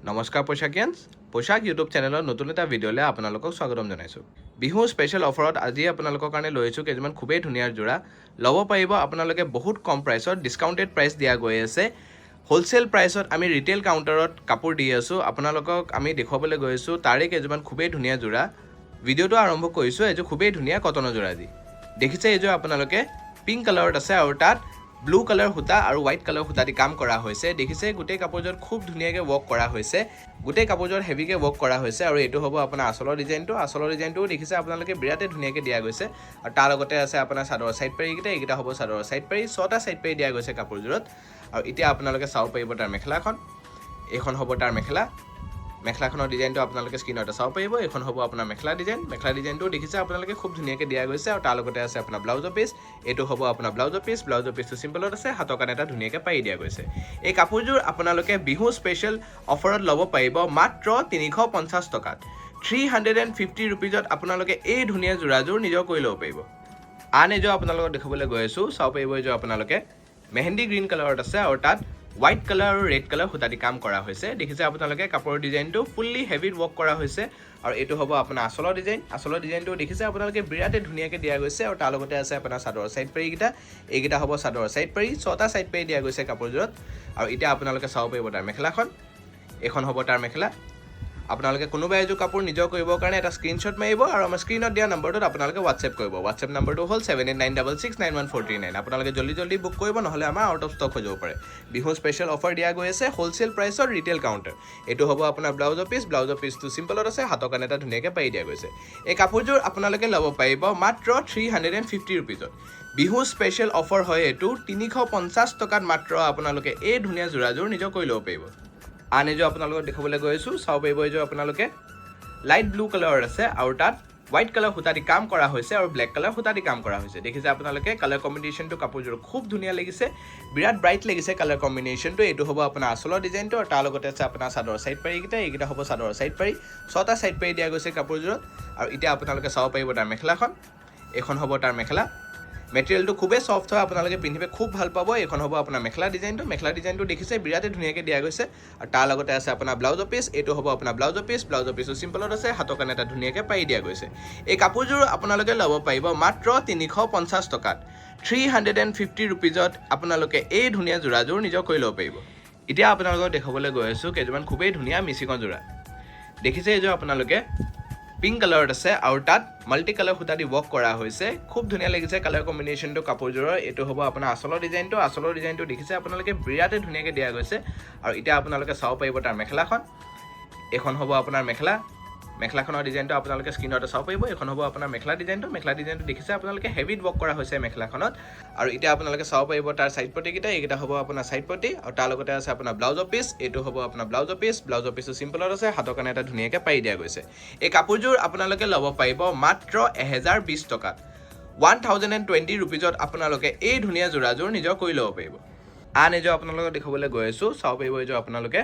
নমস্কাৰ পোশাক ইউটিউব চেনেলৰ নতুন এটা ভিডিঅ'লৈ আপোনালোকক স্বাগতম জনাইছোঁ। বিহু স্পেচিয়েল অফাৰত আজি আপোনালোকৰ কাৰণে লৈ আহিছোঁ কেইটামান খুবেই ধুনীয়া যোৰা। ল'ব পাৰিব আপোনালোকে বহুত কম প্ৰাইচত, ডিছকাউণ্টেড প্ৰাইচ দিয়া গৈ আছে। হোলচেল প্ৰাইচত আমি ৰিটেইল কাউণ্টাৰত কাপোৰ দি আছোঁ। আপোনালোকক আমি দেখুৱাবলৈ গৈ আছোঁ তাৰে কেইটামান খুবেই ধুনীয়া যোৰা। ভিডিঅ'টো আৰম্ভ কৰিছোঁ এযোৰ খুবেই ধুনীয়া কটনৰ যোৰা দি। দেখিছে এইযোৰ আপোনালোকে পিংক কালাৰত আছে আৰু তাত ব্লু কালাৰ সূতা আৰু হোৱাইট কালাৰ সূতা দি কাম কৰা হৈছে। দেখিছে গোটেই কাপোৰযোৰত খুব ধুনীয়াকৈ ৱৰ্ক কৰা হৈছে। গোটেই কাপোৰযোৰত হেভিকৈ ৱৰ্ক কৰা হৈছে আৰু এইটো হ'ব আপোনাৰ আচলৰ ডিজাইনটো দেখিছে আপোনালোকে বিৰাটেই ধুনীয়াকৈ দিয়া গৈছে। আৰু তাৰ লগতে আছে আপোনাৰ চাদৰৰ চাইড পাৰীকেইটা, এইকেইটা হ'ব চাদৰৰ চাইড পাৰী, 6টা চাইড পাৰী দিয়া গৈছে কাপোৰযোৰত। আৰু এতিয়া আপোনালোকে চাব পাৰিব তাৰ মেখেলাখন। এইখন হ'ব তাৰ মেখেলাখনৰ ডিজাইনটো আপোনালোকে স্ক্ৰীনতে চাব পাৰিব। এইখন হ'ব আপোনাৰ মেখেলা ডিজাইনটো দেখিছে আপোনালোকে খুব ধুনীয়াকৈ দিয়া গৈছে। আৰু তাৰ লগতে আছে আপোনাৰ ব্লাউজৰ পিচ, এইটো হ'ব আপোনাৰ ব্লাউজৰ পিচটো চিম্পলত আছে, হাতৰ কাৰণে এটা ধুনীয়াকৈ পাৰি দিয়া গৈছে। এই কাপোৰযোৰ আপোনালোকে বিহু স্পেচিয়েল অফাৰত ল'ব পাৰিব মাত্ৰ 350 টকাত। 350 ৰুপিজত আপোনালোকে এই ধুনীয়া যোৰাযোৰ নিজৰ কৰি ল'ব পাৰিব। আন এযোৰ আপোনালোকক দেখাবলৈ গৈ আছোঁ, চাব পাৰিব এইযোৰ আপোনালোকে মেহেন্দি গ্ৰীণ কালাৰত আছে আৰু তাত হোৱাইট কালাৰ আৰু ৰেড কালাৰ সূতা দি কাম কৰা হৈছে। দেখিছে আপোনালোকে কাপোৰৰ ডিজাইনটো ফুল্লি হেভিত ৱৰ্ক কৰা হৈছে। আৰু এইটো হ'ব আপোনাৰ আচলৰ ডিজাইনটো দেখিছে আপোনালোকে বিৰাটেই ধুনীয়াকৈ দিয়া গৈছে। আৰু তাৰ লগতে আছে আপোনাৰ চাদৰৰ চাইড পাৰীকেইটা, এইকেইটা হ'ব চাদৰৰ চাইড পাৰী, 6টা চাইড পাৰী দিয়া গৈছে কাপোৰযোৰত। আৰু এতিয়া আপোনালোকে চাব পাৰিব তাৰ মেখেলাখন। এইখন হ'ব তাৰ মেখেলা। আপোনালোকে কোনোবা এযোৰ কাপোৰ নিজৰ কৰিবৰ কাৰণে এটা স্ক্ৰীনশ্বট মাৰিব আৰু আমাৰ স্ক্ৰীনত দিয়া নম্বৰটোত আপোনালোকে হোৱাটছএপ কৰিব। হোৱাটছএপ নম্বৰটো হ'ল 7896691439। আপোনালোকে জল্দি বুক কৰিব, নহ'লে আমাৰ আউট অফ ষ্টক হৈ যাব পাৰে। বিহু স্পেচিয়েল অফাৰ দিয়া গৈ আছে হোলচেল প্ৰাইচত ৰিটেইল কাউণ্টাৰ। এইটো হ'ব আপোনাৰ ব্লাউজৰ পিচটো চিম্পলত আছে, হাতৰ কাৰণে এটা ধুনীয়াকৈ পাৰি দিয়া গৈছে। এই কাপোৰযোৰ আপোনালোকে ল'ব পাৰিব মাত্ৰ 350 ৰুপিজত। বিহু স্পেচিয়েল অফাৰ হয় এইটো, 350 টকাত মাত্ৰ আপোনালোকে এই ধুনীয়া যোৰাযোৰ নিজৰ কৰি ল'ব পাৰিব। আন এযোৰ আপোনালোকক দেখাবলৈ গৈ আছোঁ, চাব পাৰিব এইযোৰ আপোনালোকে লাইট ব্লু কালাৰত আছে আৰু তাত হোৱাইট কালাৰ সূতা দি কাম কৰা হৈছে আৰু ব্লেক কালাৰ সূতা দি কাম কৰা হৈছে। দেখিছে আপোনালোকে কালাৰ কম্বিনেশ্যনটো কাপোৰযোৰ খুব ধুনীয়া লাগিছে, বিৰাট ব্ৰাইট লাগিছে কালাৰ কম্বিনেশ্যনটো। এইটো হ'ব আপোনাৰ আচলৰ ডিজাইনটো আৰু তাৰ লগতে আছে আপোনাৰ চাদৰৰ চাইড পাৰীকেইটা, এইকেইটা হ'ব চাদৰৰ চাইড পাৰী, 6টা চাইড পাৰী দিয়া গৈছে কাপোৰযোৰত। আৰু এতিয়া আপোনালোকে চাব পাৰিব তাৰ মেখেলাখন। এইখন হ'ব তাৰ মেখেলা। মেটেৰিয়েলটো খুবেই চফ্ট হয়, আপোনালোকে পিন্ধিব খুব ভাল পাব। এইখন হ'ব আপোনাৰ মেখেলা ডিজাইনটো দেখিছে বিৰাটেই ধুনীয়াকৈ দিয়া গৈছে। আৰু তাৰ লগতে আছে আপোনাৰ ব্লাউজৰ পিচ, এইটো হ'ব আপোনাৰ ব্লাউজৰ পিচটো চিম্পলত আছে, হাতৰ কাৰণে এটা ধুনীয়াকৈ পাৰি দিয়া গৈছে। এই কাপোৰযোৰ আপোনালোকে ল'ব পাৰিব মাত্ৰ 350 টকাত। 350 ৰুপিজত আপোনালোকে এই ধুনীয়া যোৰাযোৰ নিজৰ কৰি ল'ব পাৰিব। এতিয়া আপোনালোকক দেখাবলৈ গৈ আছোঁ কেইযোৰমান খুবেই ধুনীয়া মিচিঙৰ যোৰা। দেখিছে এইযোৰ আপোনালোকে পিংক কালাৰত আছে আৰু তাত মাল্টি কালাৰ সূতা দি ৱৰ্ক কৰা হৈছে। খুব ধুনীয়া লাগিছে কালাৰ কম্বিনেশ্যনটো কাপোৰযোৰৰ। এইটো হ'ব আপোনাৰ আচলৰ ডিজাইনটো দেখিছে আপোনালোকে বিৰাটেই ধুনীয়াকৈ দিয়া গৈছে। আৰু এতিয়া আপোনালোকে চাব পাৰিব তাৰ মেখেলাখন। এইখন হ'ব আপোনাৰ মেখেলাখনৰ ডিজাইনটো আপোনালোকে স্ক্ৰীনতে চাব পাৰিব। এইখন হ'ব আপোনাৰ মেখেলা ডিজাইনটো দেখিছে আপোনালোকে হেভিত ৱৰ্ক কৰা হৈছে মেখেলাখনত। আৰু এতিয়া আপোনালোকে চাব পাৰিব তাৰ চাইড পটিকেইটা, এইকেইটা হ'ব আপোনাৰ চাইড পটি। আৰু তাৰ লগতে আছে আপোনাৰ ব্লাউজৰ পিচ, এইটো হ'ব আপোনাৰ ব্লাউজৰ পিচটো চিম্পলত আছে, হাতৰ কাৰণে এটা ধুনীয়াকৈ পাৰি দিয়া গৈছে। এই কাপোৰযোৰ আপোনালোকে ল'ব পাৰিব মাত্ৰ 1020 টকাত। 1020 ৰুপিজত আপোনালোকে এই ধুনীয়া যোৰাযোৰ নিজৰ কৰি ল'ব পাৰিব। আন এযোৰ আপোনালোকক দেখাবলৈ গৈ আছোঁ, চাব পাৰিব এইযোৰ আপোনালোকে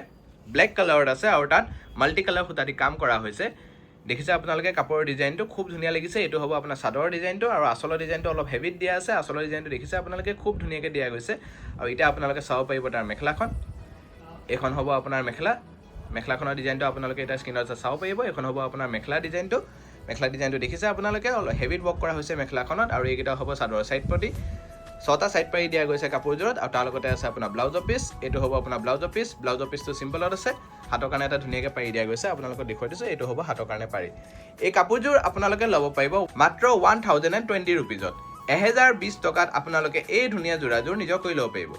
ব্লেক কালাৰত আছে আৰু তাত মাল্টি কালাৰ সূতা দি কাম কৰা হৈছে। দেখিছে আপোনালোকে কাপোৰৰ ডিজাইনটো খুব ধুনীয়া লাগিছে। এইটো হ'ব আপোনাৰ চাদৰৰ ডিজাইনটো আৰু আচলৰ ডিজাইনটো অলপ হেভিত দিয়া আছে। আচলৰ ডিজাইনটো দেখিছে আপোনালোকে খুব ধুনীয়াকৈ দিয়া গৈছে। আৰু এতিয়া আপোনালোকে চাব পাৰিব তাৰ মেখেলাখন। এইখন হ'ব আপোনাৰ মেখেলাখনৰ ডিজাইনটো আপোনালোকে এতিয়া স্ক্ৰীনত চাব পাৰিব। এইখন হ'ব আপোনাৰ মেখেলা ডিজাইনটো দেখিছে আপোনালোকে অলপ হেভিত ৱৰ্ক কৰা হৈছে মেখেলাখনত। আৰু এইকেইটা হ'ব চাদৰৰ চাইড পটি, 6টা চাইড পাৰি দিয়া গৈছে কাপোৰযোৰত। আৰু তাৰ লগতে আছে আপোনাৰ ব্লাউজৰ পিচ, এইটো হ'ব আপোনাৰ ব্লাউজৰ পিচটো চিম্পলত আছে, হাতৰ কাৰণে এটা ধুনীয়াকৈ পাৰি দিয়া গৈছে। আপোনালোকক দেখুৱাই দিছোঁ, এইটো হ'ব হাতৰ কাৰণে পাৰি। এই কাপোৰযোৰ আপোনালোকে ল'ব পাৰিব মাত্ৰ 1020 ৰুপিজত। 1020 টকাত আপোনালোকে এই ধুনীয়া যোৰাযোৰ নিজৰ কৰি ল'ব পাৰিব।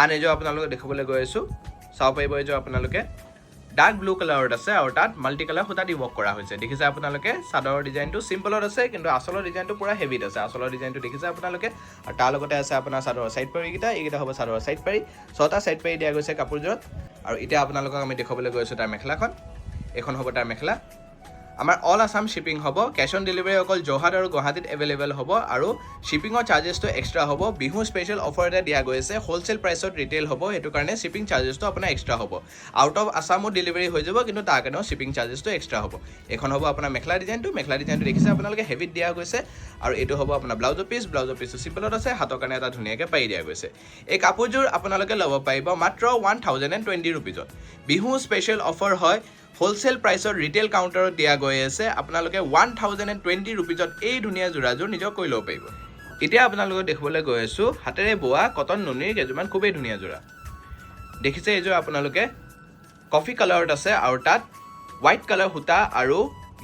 আন এযোৰ আপোনালোকে দেখাবলৈ গৈ আছোঁ, চাব পাৰিব এইযোৰ আপোনালোকে ডাৰ্ক ব্লু কালাৰত আছে আৰু তাত মাল্টি কালাৰ সূতা দি ৱৰ্ক কৰা হৈছে। দেখিছে আপোনালোকে চাদৰৰ ডিজাইনটো চিম্পলত আছে, কিন্তু আচলৰ ডিজাইনটো পূৰা হেভিত আছে। আচলৰ ডিজাইনটো দেখিছে আপোনালোকে। আৰু তাৰ লগতে আছে আপোনাৰ চাদৰৰ চাইড পাৰীকেইটা, এইকেইটা হ'ব চাদৰৰ চাইড পাৰী, 6টা চাইড পাৰী দিয়া গৈছে কাপোৰযোৰত। আৰু এতিয়া আপোনালোকক আমি দেখাবলৈ গৈ আছোঁ তাৰ মেখেলাখন। এইখন হ'ব তাৰ মেখেলা। আমাৰ অল আছাম শ্বিপিং হ'ব কেছ অন ডেলিভাৰী অকল যোৰহাট আৰু গুৱাহাটীত এভেইলেবল হ'ব আৰু শ্বিপিঙৰ চাৰ্জেছটো এক্সট্ৰা হ'ব বিহু স্পেচিয়েল অফাৰ এটা দিয়া গৈ আছে হোলচেল প্ৰাইচত ৰিটেইল হ'ব সেইটো কাৰণে শ্বিপিং চাৰ্জেছটো আপোনাৰ এক্সট্ৰা হ'ব আউট অফ আছামো ডেলিভাৰী হৈ যাব কিন্তু তাৰ কাৰণেও শ্বিপিং চাৰ্জেছটো এক্সট্ৰা হ'ব এখন হ'ব আপোনাৰ মেখেলা ডিজাইনটো দেখিছে আপোনালোকে হেভিত দিয়া গৈছে আৰু এইটো হ'ব আপোনাৰ ব্লাউজৰ পিচটো চিম্পলত আছে হাতৰ কাৰণে এটা ধুনীয়াকৈ পাৰি দিয়া গৈছে এই কাপোৰযোৰ আপোনালোকে ল'ব পাৰিব মাত্ৰ 1020 ৰুপিজত বিহু স্পেচিয়েল অফাৰ হয় হোলচেল প্ৰাইচত ৰিটেইল কাউণ্টাৰত দিয়া গৈ আছে আপোনালোকে 1020 ৰুপিজত এই ধুনীয়া যোৰাযোৰ নিজৰ কৰি ল'ব পাৰিব এতিয়া আপোনালোকক দেখিবলৈ গৈ আছোঁ হাতেৰে বোৱা কটন নুনিৰ কেইযোৰমান খুবেই ধুনীয়া যোৰা দেখিছে এইযোৰ আপোনালোকে কফি কালাৰত আছে আৰু তাত হোৱাইট কালাৰ সূতা আৰু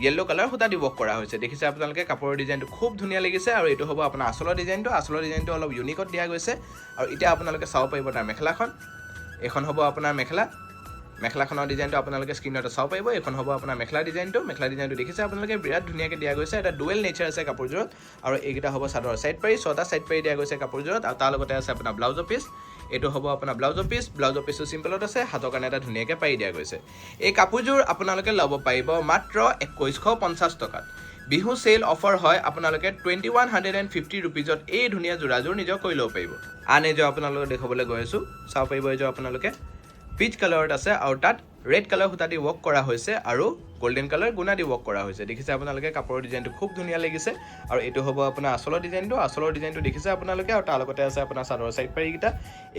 য়েল্লো কালাৰ সূতা দি ৱৰ্ক কৰা হৈছে দেখিছে আপোনালোকে কাপোৰৰ ডিজাইনটো খুব ধুনীয়া লাগিছে আৰু এইটো হ'ব আপোনাৰ আচলৰ ডিজাইনটো অলপ ইউনিকত দিয়া গৈছে আৰু এতিয়া আপোনালোকে চাব পাৰিব তাৰ মেখেলাখন এখন হ'ব আপোনাৰ মেখেলাখনৰ ডিজাইনটো আপোনালোকে স্ক্ৰীনত চাব পাৰিব এখন হ'ব আপোনাৰ মেখেলা ডিজাইনটো দেখিছে আপোনালোকে বিৰাট ধুনীয়াকৈ দিয়া গৈছে এটা ডুৱেল নেচাৰ আছে কাপোৰযোৰত আৰু এইকেইটা হ'ব চাদৰ সাইড পাৰি 6টা সাইড পাৰি দিয়া গৈছে কাপোৰযোৰত আৰু তাৰ লগতে আছে আপোনাৰ ব্লাউজৰ পিচ এইটো হ'ব আপোনাৰ ব্লাউজৰ পিচটো চিম্পলত আছে হাতৰ কাৰণে এটা ধুনীয়াকৈ পাৰি দিয়া গৈছে এই কাপোৰযোৰ আপোনালোকে ল'ব পাৰিব মাত্ৰ 2150 টকাত বিহু সেল অফাৰ হয় আপোনালোকে 2150 ৰুপিজত এই ধুনীয়া যোৰাযোৰ নিজৰ কৰি ল'ব পাৰিব আন এযোৰ আপোনালোকক দেখাবলৈ গৈ আছোঁ চাব পাৰিব এইযোৰ আপোনালোকে পিচ কালাৰত আছে আৰু তাত ৰেড কালাৰ সূতা দি ৱৰ্ক কৰা হৈছে আৰু গোল্ডেন কালাৰ গুণা দি ৱৰ্ক কৰা হৈছে দেখিছে আপোনালোকে কাপোৰৰ ডিজাইনটো খুব ধুনীয়া লাগিছে আৰু এইটো হ'ব আপোনাৰ আচলৰ ডিজাইনটো দেখিছে আপোনালোকে আৰু তাৰ লগতে আছে আপোনাৰ চাদৰ সাইড পাৰিকেইটা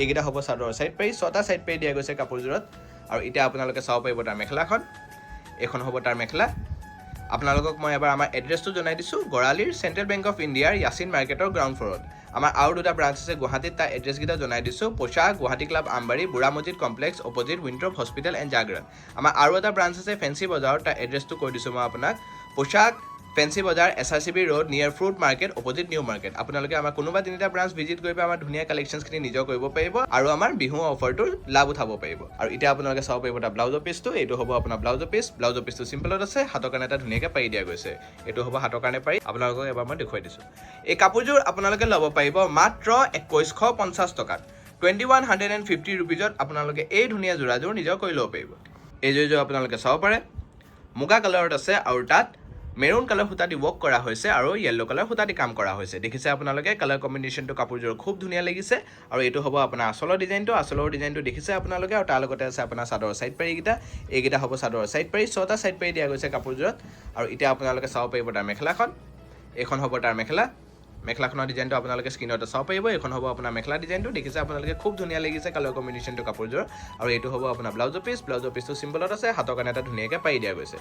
এইকেইটা হ'ব চাদৰ সাইড পাৰি 6টা সাইড পাৰি দিয়া গৈছে কাপোৰযোৰত আৰু এতিয়া আপোনালোকে চাব পাৰিব তাৰ মেখেলাখন এখন হ'ব তাৰ মেখেলা আপোনালোকক মই এবাৰ আমাৰ এড্ৰেছটো জনাই দিছোঁ গড়ালিৰ চেণ্ট্ৰেল বেংক অফ ইণ্ডিয়াৰ ইয়াছিন মাৰ্কেটৰ গ্ৰাউণ্ড ফ্ল'ৰত আমাৰ আৰু দুটা ব্ৰাঞ্চ আছে গুৱাহাটীত তাৰ এড্ৰেছকেইটা জনাই দিছোঁ পোচাক গুৱাহাটী ক্লাব আমবাৰী বুঢ়া মছজিদ কমপ্লেক্স অপজিট উইণ্ট্ৰপ হস্পিটেল এণ্ড জাগৰণ আমাৰ আৰু এটা ব্ৰাঞ্চ আছে ফেঞ্চি বজাৰত তাৰ এড্ৰেছটো কৈ দিছোঁ মই আপোনাক পোচাক ফেঞ্চি বজাৰ SRCB ৰোড নিয়াৰ fruit market opposite new market আপোনালোকে আমাৰ কোনোবা তিনিটা ব্ৰাঞ্চ ভিজিট কৰিব আমাৰ ধুনীয়া কালেকশ্যনছখিনি নিজৰ কৰিব পাৰিব আৰু আমাৰ বিহু অফাৰটোৰ লাভ উঠাব পাৰিব আৰু এতিয়া আপোনালোকে চাব পাৰিব তাৰ ব্লাউজৰ পিচটো এইটো হ'ব আপোনাৰ ব্লাউজৰ পিচটো চিম্পলত আছে হাতৰ কাৰণে এটা ধুনীয়াকৈ পাৰি দিয়া গৈছে এইটো হ'ব হাতৰ কাৰণে পাৰি আপোনালোকক এবাৰ মই দেখুৱাই দিছোঁ এই কাপোৰযোৰ আপোনালোকে ল'ব পাৰিব মাত্ৰ 2150 টকাত 2150 ৰুপিজত আপোনালোকে এই ধুনীয়া যোৰাযোৰ নিজৰ কৰি ল'ব পাৰিব এই যোৰ আপোনালোকে চাব পাৰে মুগা কালাৰত আছে আৰু তাত মেৰুন কালাৰ সূতা দি ৱৰ্ক কৰা হৈছে আৰু য়েল্লো কালাৰ সূতা দি কাম কৰা হৈছে দেখিছে আপোনালোকে কালাৰ কম্বিনেশ্যনটো কাপোৰযোৰ খুব ধুনীয়া লাগিছে আৰু এইটো হ'ব আপোনাৰ আচলৰ ডিজাইনটো দেখিছে আপোনালোকে আৰু তাৰ লগতে আছে আপোনাৰ চাদৰ সাইড পাৰিকেইটা এইকেইটা হ'ব চাদৰ সাইড পাৰি 6টা সাইড পাৰি দিয়া গৈছে কাপোৰযোৰত আৰু এতিয়া আপোনালোকে চাব পাৰিব তাৰ মেখেলাখন এখন হ'ব তাৰ মেখেলাখনৰ ডিজাইনটো আপোনালোকে স্ক্ৰীনতে চাব পাৰিব এখন হ'ব আপোনাৰ মেখেলা ডিজাইনটো দেখিছে আপোনালোকে খুব ধুনীয়া লাগিছে কালাৰ কম্বিনেশ্যনটো কাপোৰযোৰ আৰু এইটো হ'ব আপোনাৰ ব্লাউজৰ পিচটো চিম্পলত আছে হাতৰ কাৰণে এটা ধুনীয়াকৈ পাৰি দিয়া গৈছে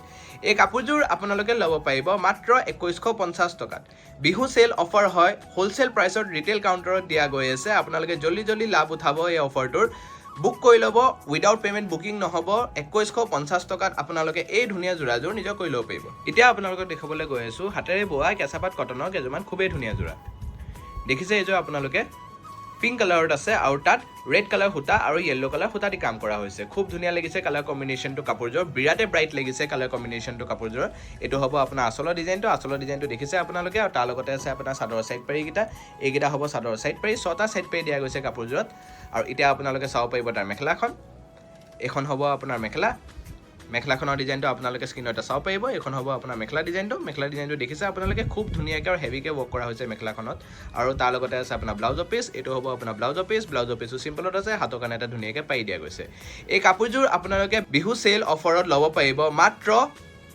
এই কাপোৰযোৰ আপোনালোকে ল'ব পাৰিব মাত্ৰ 2150 টকাত বিহু সেল অফাৰ হয় হোলচেল প্ৰাইচত ৰিটেইল কাউণ্টাৰত দিয়া গৈ আছে আপোনালোকে জল্দি লাভ উঠাব এই অফাৰটোৰ বুক কৰি ল'ব উইদাউট পেমেণ্ট বুকিং নহ'ব 2150 টকাত আপোনালোকে এই ধুনীয়া যোৰাযোৰ নিজৰ কৰি ল'ব পাৰিব এতিয়া আপোনালোকক দেখাবলৈ গৈ আছোঁ হাতেৰে বোৱা কেঁচাপাত কটনৰ কেইযোৰমান খুবেই ধুনীয়া যোৰা দেখিছে এইযোৰ আপোনালোকে পিংক কালাৰত আছে আৰু তাত ৰেড কালাৰ সূতা আৰু য়েল্লো কালাৰ সূতা দি কাম কৰা হৈছে খুব ধুনীয়া লাগিছে কালাৰ কম্বিনেশ্যনটো কাপোৰযোৰ বিৰাটে ব্ৰাইট লাগিছে কালাৰ কম্বিনেশ্যনটো কাপোৰযোৰ এইটো হ'ব আপোনাৰ আচলৰ ডিজাইনটো দেখিছে আপোনালোকে আৰু তাৰ লগতে আছে আপোনাৰ চাদৰ সাইড পাৰিকেইটা এইকেইটা হ'ব চাদৰ সাইড পাৰি 6টা সাইড পাৰি দিয়া গৈছে কাপোৰযোৰত আৰু এতিয়া আপোনালোকে চাব পাৰিব তাৰ মেখেলাখন এখন হ'ব আপোনাৰ মেখেলাখনৰ ডিজাইনটো আপোনালোকে স্ক্ৰীনতে চাব পাৰিব এখন হ'ব আপোনাৰ মেখেলা ডিজাইনটো দেখিছে আপোনালোকে খুব ধুনীয়াকৈ আৰু হেভিকৈ ৱৰ্ক কৰা হৈছে মেখেলাখনত আৰু তাৰ লগতে আছে আপোনাৰ ব্লাউজৰ পিচ এইটো হ'ব আপোনাৰ ব্লাউজৰ পিচটো চিম্পলত আছে হাতৰ কাৰণে এটা ধুনীয়াকৈ পাৰি দিয়া গৈছে এই কাপোৰযোৰ আপোনালোকে বিহু সেল অফাৰত ল'ব পাৰিব মাত্ৰ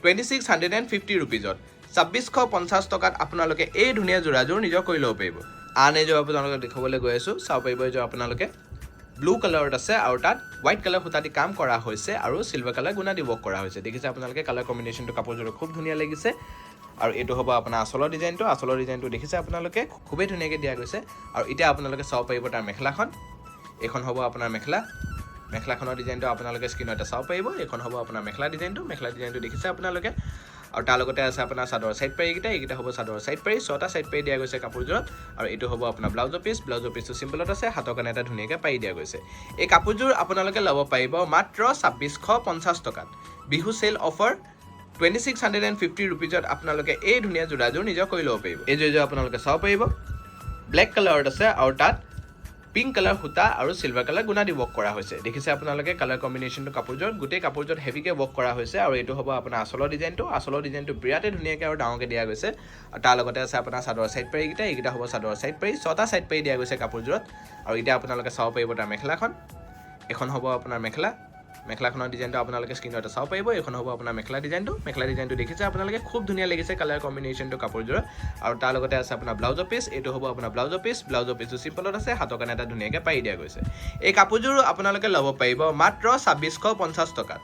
2650 ৰুপিজত 2650 টকাত আপোনালোকে এই ধুনীয়া যোৰাযোৰ নিজৰ কৰি ল'ব পাৰিব আন এযোৰ আপোনালোকক দেখাবলৈ গৈ আছোঁ চাব পাৰিব এইযোৰ আপোনালোকে ব্লু কালাৰত আছে আৰু তাত হোৱাইট কালাৰ সূতা দি কাম কৰা হৈছে আৰু চিলভাৰ কালাৰ গুণা দি ৱৰ্ক কৰা হৈছে দেখিছে আপোনালোকে কালাৰ কম্বিনেশ্যনটো কাপোৰযোৰ খুব ধুনীয়া লাগিছে আৰু এইটো হ'ব আপোনাৰ আচলৰ ডিজাইনটো দেখিছে আপোনালোকে খুবেই ধুনীয়াকৈ দিয়া গৈছে আৰু এতিয়া আপোনালোকে চাব পাৰিব তাৰ মেখেলাখন এখন হ'ব আপোনাৰ মেখেলাখনৰ ডিজাইনটো আপোনালোকে স্ক্ৰীনতে চাব পাৰিব এখন হ'ব আপোনাৰ মেখেলা ডিজাইনটো দেখিছে আপোনালোকে আৰু তাৰ লগতে আছে আপোনাৰ চাদৰ সাইড পাৰিকেইটা এইকেইটা হ'ব চাদৰ সাইড পাৰি 6টা সাইড পাৰি দিয়া গৈছে কাপোৰযোৰত আৰু এইটো হ'ব আপোনাৰ ব্লাউজৰ পিচটো চিম্পলত আছে হাতৰ কাৰণে এটা ধুনীয়াকৈ পাৰি দিয়া গৈছে এই কাপোৰযোৰ আপোনালোকে ল'ব পাৰিব মাত্ৰ 2650 টকাত বিহু সেল অফাৰ 2650 ৰুপিজত আপোনালোকে এই ধুনীয়া যোৰাযোৰ নিজৰ কৰি ল'ব পাৰিব এই যোৰ আপোনালোকে চাব পাৰিব ব্লেক কালাৰত আছে আৰু তাত পিংক কালাৰ সূতা আৰু চিলভাৰ কালাৰ গুণা দি ৱৰ্ক কৰা হৈছে দেখিছে আপোনালোকে কালাৰ কম্বিনেশ্যনটো কাপোৰযোৰত গোটেই কাপোৰযোৰত হেভিকৈ ৱৰ্ক কৰা হৈছে আৰু এইটো হ'ব আপোনাৰ আচলৰ ডিজাইনটো বিৰাটেই ধুনীয়াকৈ আৰু ডাঙৰকৈ দিয়া গৈছে আৰু তাৰ লগতে আছে আপোনাৰ চাদৰ চাইড পাৰি এইকেইটা হ'ব চাদৰ চাইড পাৰি 6টা চাইড পাৰি দিয়া গৈছে কাপোৰযোৰত আৰু এতিয়া আপোনালোকে চাব পাৰিব তাৰ মেখেলাখন এখন হ'ব আপোনাৰ মেখেলাখনৰ ডিজাইনটো আপোনালোকে স্ক্ৰীনতে চাব পাৰিব এখন হ'ব আপোনাৰ মেখেলা ডিজাইনটো দেখিছে আপোনালোকে খুব ধুনীয়া লাগিছে কালাৰ কম্বিনেশ্যনটো কাপোৰযোৰত আৰু তাৰ লগতে আছে আপোনাৰ ব্লাউজৰ পিচ এইটো হ'ব আপোনাৰ ব্লাউজৰ পিচটো চিম্পলত আছে হাতৰ কাৰণে এটা ধুনীয়াকৈ পাৰি দিয়া গৈছে এই কাপোৰযোৰ আপোনালোকে ল'ব পাৰিব মাত্ৰ 2650 টকাত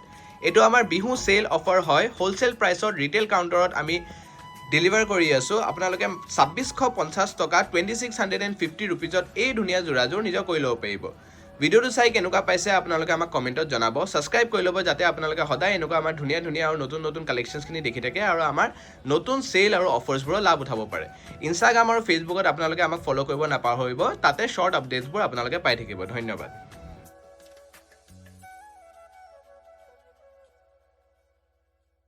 এইটো আমাৰ বিহু চেল অফাৰ হয় হোলচেল প্ৰাইচত ৰিটেইল কাউণ্টাৰত আমি ডেলিভাৰ কৰি আছোঁ আপোনালোকে 2650 টকা 2650 ৰুপিজত এই ধুনীয়া যোৰাযোৰ নিজৰ কৰি ল'ব পাৰিব ভিডিঅ'টো চাই কেনেকুৱা পাইছে আপোনালোকে আমাক কমেণ্টত জনাব ছাবস্ক্ৰাইব কৰি ল'ব যাতে আপোনালোকে সদায় এনেকুৱা আমাৰ ধুনীয়া আৰু নতুন কালেকশ্যনছখিনি দেখি থাকে আৰু আমাৰ নতুন চেল আৰু অফাৰ্ছবোৰৰ লাভ উঠাব পাৰে ইনষ্টাগ্ৰাম আৰু ফেচবুকত আপোনালোকে আমাক ফ'ল' কৰিব নাপাহৰিব তাতে শ্বৰ্ট আপডেটছবোৰ আপোনালোকে পাই থাকিব ধন্যবাদ